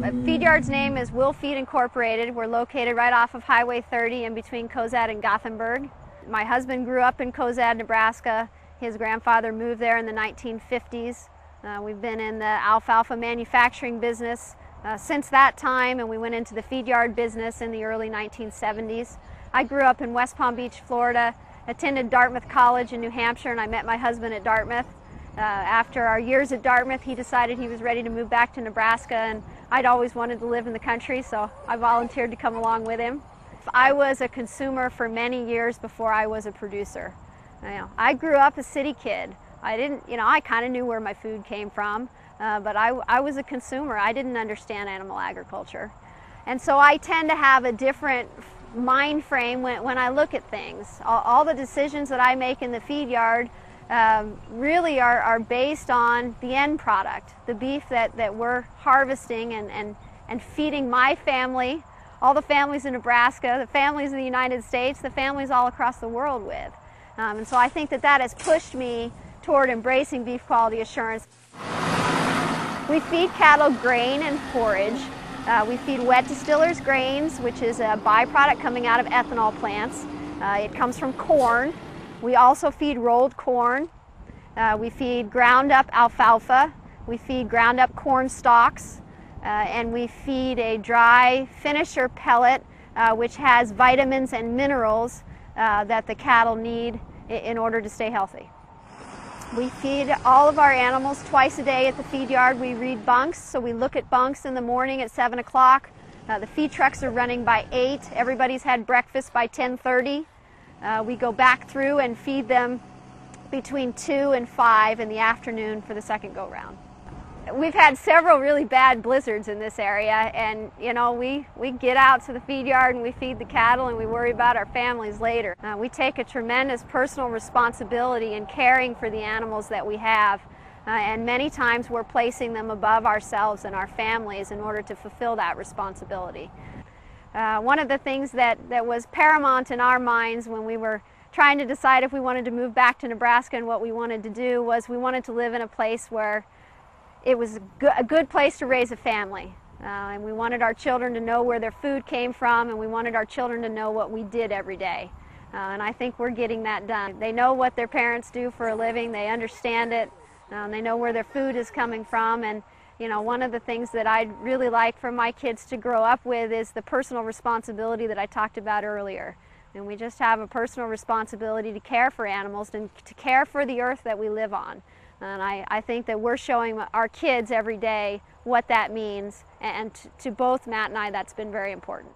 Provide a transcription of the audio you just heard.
Feed yard's name is Will Feed Incorporated. We're located right off of Highway 30 in between Cozad and Gothenburg. My husband grew up in Cozad, Nebraska. His grandfather moved there in the 1950s. We've been in the alfalfa manufacturing business since that time, and we went into the feed yard business in the early 1970s. I grew up in West Palm Beach, Florida, attended Dartmouth College in New Hampshire, and I met my husband at Dartmouth. After our years at Dartmouth, he decided he was ready to move back to Nebraska, and I'd always wanted to live in the country, so I volunteered to come along with him. I was a consumer for many years before I was a producer. I grew up a city kid. I kind of knew where my food came from, but I was a consumer. I didn't understand animal agriculture. And so I tend to have a different mind frame when I look at things. All the decisions that I make in the feed yard really are based on the end product, the beef that we're harvesting and feeding my family, all the families in Nebraska, the families in the United States, the families all across the world with. And so I think that has pushed me toward embracing beef quality assurance. We feed cattle grain and forage. We feed wet distillers grains, which is a byproduct coming out of ethanol plants. It comes from corn. We also feed rolled corn. We feed ground up alfalfa. We feed ground up corn stalks. And we feed a dry finisher pellet, which has vitamins and minerals that the cattle need in order to stay healthy. We feed all of our animals twice a day at the feed yard. We read bunks, so we look at bunks in the morning at 7 o'clock. The feed trucks are running by 8. Everybody's had breakfast by 10:30. We go back through and feed them between 2 and 5 in the afternoon for the second go-round. We've had several really bad blizzards in this area, and we get out to the feed yard and we feed the cattle and we worry about our families later. We take a tremendous personal responsibility in caring for the animals that we have, and many times we're placing them above ourselves and our families in order to fulfill that responsibility. One of the things that was paramount in our minds when we were trying to decide if we wanted to move back to Nebraska and what we wanted to do was we wanted to live in a place where it was a good place to raise a family. And we wanted our children to know where their food came from, and we wanted our children to know what we did every day. And I think we're getting that done. They know what their parents do for a living, they understand it, they know where their food is coming from, and one of the things that I'd really like for my kids to grow up with is the personal responsibility that I talked about earlier. And we just have a personal responsibility to care for animals and to care for the earth that we live on. And I think that we're showing our kids every day what that means, and to both Matt and I, that's been very important.